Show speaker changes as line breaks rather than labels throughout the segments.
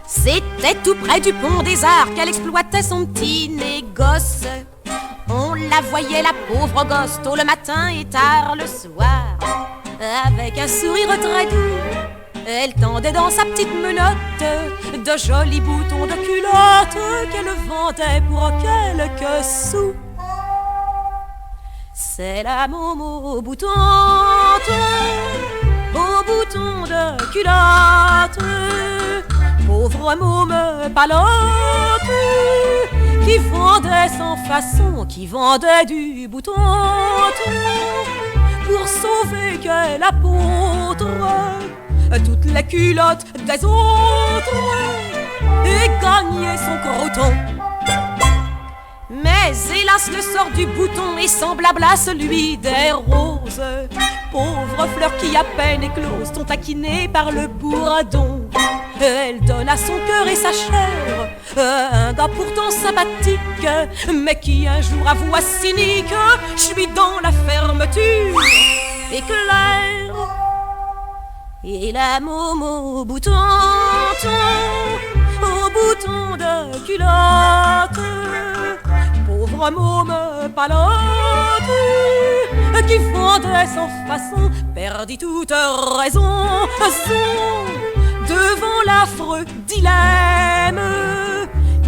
C'était tout près du pont des Arts qu'elle exploitait son petit négoce. On la voyait, la pauvre gosse, tôt le matin et tard le soir. Avec un sourire très doux, elle tendait dans sa petite menotte de jolis boutons de culotte qu'elle vendait pour quelques sous. C'est la Momo boutante, aux boutons de culotte, pauvre môme palote, qui vendait sans façon, qui vendait du bouton pour sauver que l'apôtre toutes les culottes des autres et gagner son croton. Mais hélas, le sort du bouton est semblable à celui des roses, pauvres fleurs qui à peine éclosent sont taquinées par le bourdon. Elle donne à son cœur et sa chair un gars pourtant sympathique, mais qui un jour avoua cynique: je suis dans la fermeture éclair. Et la Momo boutante, au bouton de culotte, pauvre môme palote, qui fondait sans façon, perdit toute raison devant l'affreux dilemme: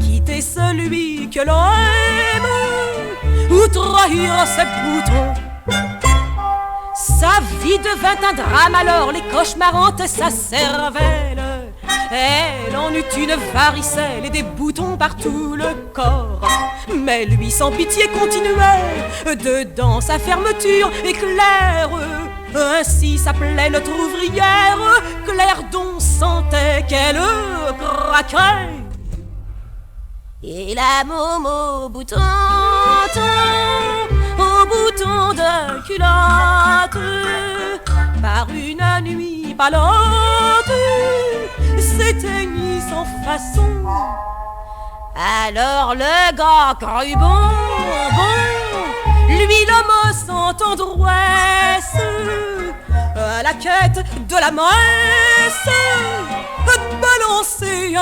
quitter celui que l'on aime ou trahir ses boutons. Sa vie devint un drame alors, les cauchemars hantaient sa cervelle. Elle en eut une varicelle et des boutons par tout le corps. Mais lui sans pitié continuait dedans sa fermeture éclair. Ainsi s'appelait notre ouvrière, Claire dont sentait qu'elle craquait. Et la Momo boutante, au bouton de culotte, par une nuit palote, s'éteignit sans façon. Alors le gars crut bon, lui l'homme sans tendresse, à la quête de la messe, balancer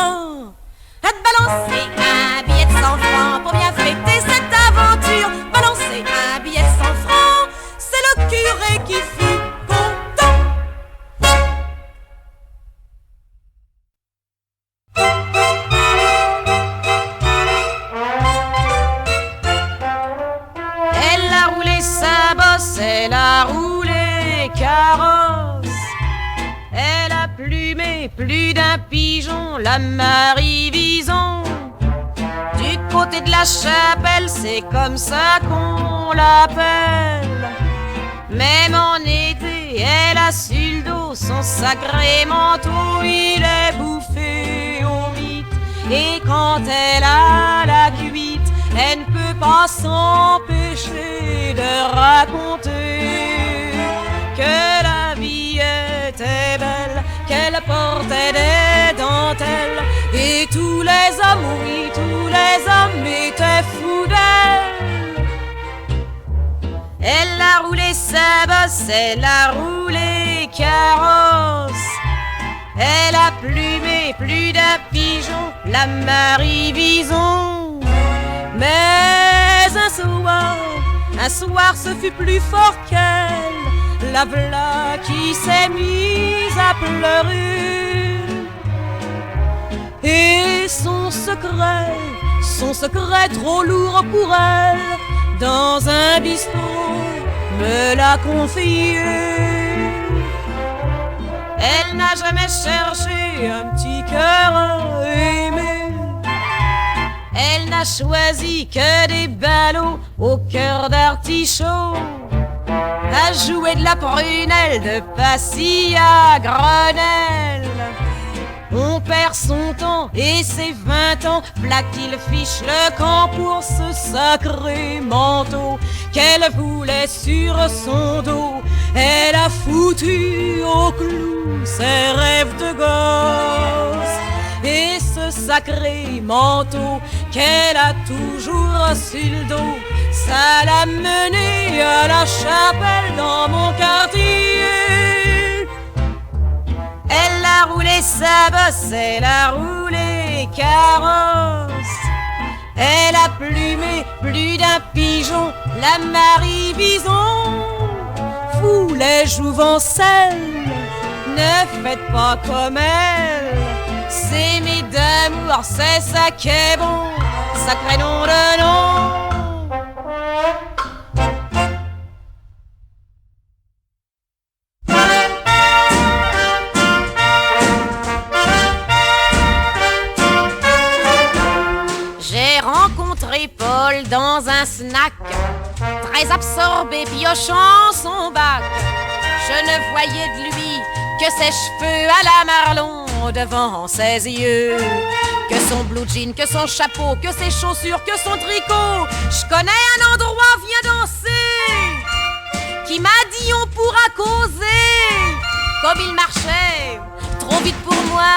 un billet de 100 francs pour bien fêter cette aventure. Balancer un billet de 100 francs, c'est le curé qui fut content. Elle a roulé sa bosse, elle a roulé carrosse. Elle a plumé plus d'un pigeon, la Marie Vison. Du côté de la chapelle, c'est comme ça qu'on l'appelle. Même en été, elle a sur le dos son sacré manteau. Il est bouffé au mythe, et quand elle a la cuite, elle ne peut pas s'empêcher de raconter que la vie était belle, qu'elle portait des dentelles, et tous les hommes, oui, tous les hommes étaient fous d'elle. Elle a roulé sa bosse, elle a roulé carrosse. Elle a plumé plus d'un pigeon, la Marie Vison. Mais un soir ce fut plus fort qu'elle, la v'là qui s'est mise à pleurer. Et son secret trop lourd pour elle, dans un bistrot me l'a confié. Elle n'a jamais cherché un petit cœur à aimer. Elle n'a choisi que des ballots au cœur d'artichaut, à jouer de la prunelle de Passy à Grenelle. On perd son temps et ses 20 ans, v'là qu'il fiche le camp pour ce sacré manteau qu'elle voulait sur son dos. Elle a foutu au clou ses rêves de gosse, et ce sacré manteau qu'elle a toujours sur le dos, ça l'a menée à la chapelle dans mon quartier. roulé sa bosse, elle a roulé carrosse. Elle a plumé plus d'un pigeon, la Marie Bison. Vous les jouvencelles, ne faites pas comme elle. S'aimer d'amour, c'est ça qui est bon, sacré nom de nom. J'ai rencontré Paul dans un snack, très absorbé, piochant son bac. Je ne voyais de lui que ses cheveux à la Marlon devant ses yeux, que son blue jean, que son chapeau, que ses chaussures, que son tricot. Je connais un endroit, viens danser, qui m'a dit on pourra causer. Comme il marchait trop vite pour moi,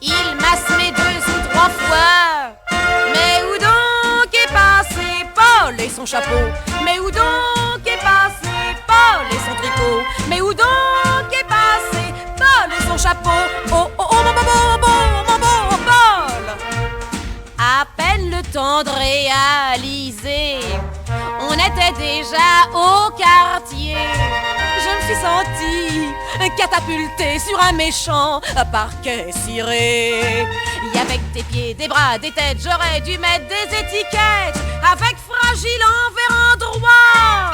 il m'a semé 2 ou 3 fois. Mais où donc est passé Paul et son chapeau? Mais où donc est passé Paul et son tricot? Mais où donc est passé Paul et son chapeau? Oh, oh, oh, mon beau Paul! À peine le temps de réaliser, on était déjà au quartier. Je me suis sentie catapultée sur un méchant parquet ciré. Et avec des pieds, des bras, des têtes, j'aurais dû mettre des étiquettes avec fragile envers endroit.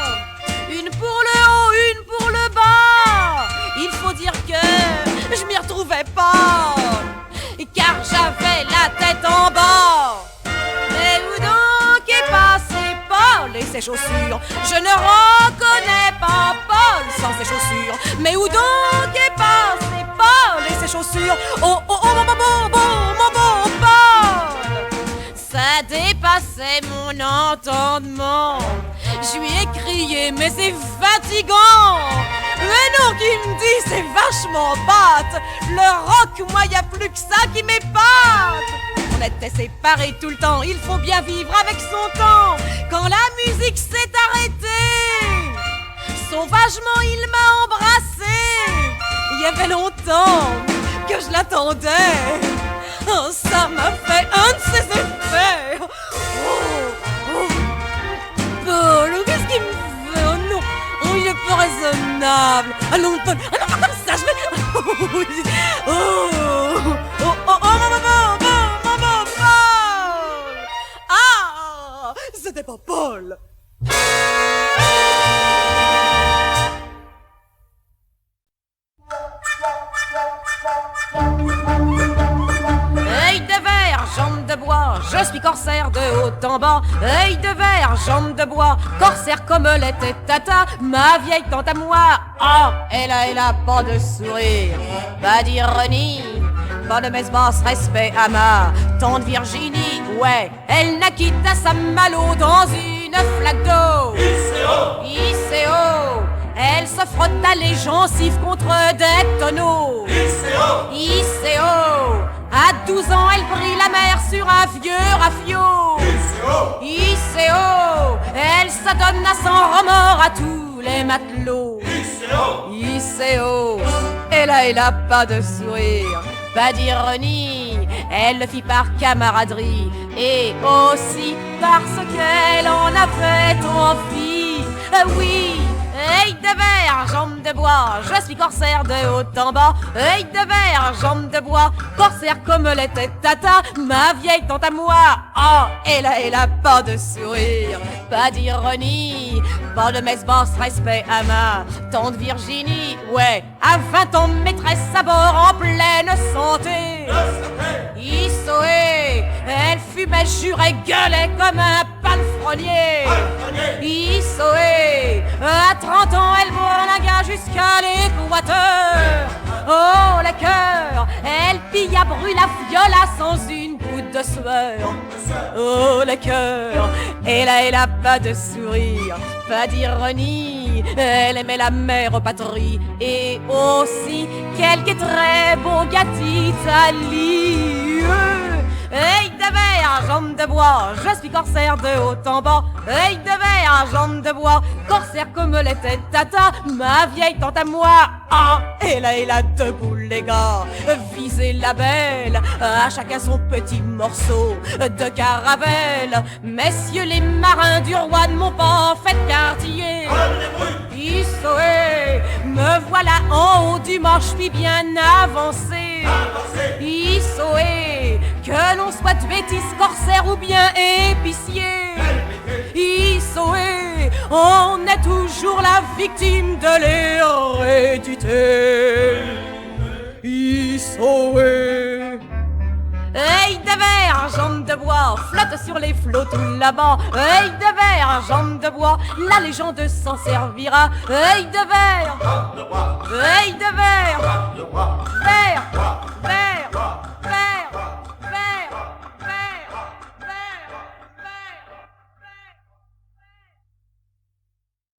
Une pour le haut, une pour le bas. Il faut dire que je m'y retrouvais pas, car j'avais la tête en bas. Mais où donc est passé Paul et ses chaussures? Je ne reconnais pas Paul sans ses chaussures. Mais où donc est passé Paul et ses chaussures? Oh, oh, oh, mon beau Paul! Ça dépassait mon entendement. Je lui ai crié, mais c'est fatigant. Mais non, qui me dit, c'est vachement batte. Le rock, moi, y a plus que ça qui m'épate. On était séparés tout le temps, il faut bien vivre avec son temps. Quand la musique s'est arrêtée, sauvagement il m'a embrassé. Il y avait longtemps que je l'attendais. Oh, ça m'a fait un de ses effets. Paul, qu'est-ce qu'il me fait? Oh non, oh, il est pas raisonnable. Allons, Paul, allons, pas comme ça, je vais... Oh, oh, oh, oh, maman, Paul! Ah, c'était pas Paul. Œil de verre, jambe de bois, je suis corsaire de haut en bas. Œil de verre, jambe de bois, corsaire comme l'était Tata, ma vieille tante à moi. Ah, elle a pas de sourire, pas d'ironie, pas de messe basse, respect à ma tante Virginie. Ouais, elle n'a quitté sa malo dans une flaque d'eau. ICO, elle se frotte à les gencives contre des tonneaux. ICO, à 12 ans, elle brille la mer sur un vieux rafio. ICO, elle s'adonne à son remords à tous les matelots. ICO, elle a pas de sourire, pas d'ironie, elle le fit par camaraderie et aussi parce qu'elle en avait envie. Oui, œil de verre, jambe de bois, je suis corsaire de haut en bas. Œil de verre, jambe de bois, corsaire comme l'était Tata, ma vieille tante à moi. Oh, elle a pas de sourire, pas d'ironie, pas de messe basse, respect à ma tante Virginie. Ouais, à 20 ans, maîtresse à bord en pleine santé. Issoé, elle fumait, jurait, gueulait comme un palefrenier. Issoé, à 30 ans, elle bourlinga jusqu'à l'équateur. Oh, le cœur, elle pilla, brûla, viola sans une goutte de sueur. Oh, le cœur, elle a pas de sourire, pas d'ironie, elle aimait la mère patrie et aussi quelques très beaux gars d'Italie. Hey, de verre, jambe de bois, je suis corsaire de haut en bas. Œil de verre, jambe de bois, corsaire comme l'était Tata, ma vieille tante à moi. Ah, et là, debout les gars, visez la belle, à chacun son petit morceau de caravelle. Messieurs les marins du roi de Montpan, faites quartier. Issoé, me voilà en haut du mât, je suis bien avancé. Issoé, que l'on soit bêtise, corsaire ou bien épicier. Issoé, on est toujours la victime de l'hérédité. Issoé. Œil de verre, jambe de bois, flotte sur les flots tout là-bas. Œil de verre, jambe de bois, la légende s'en servira. Œil de verre, œil de verre, verre.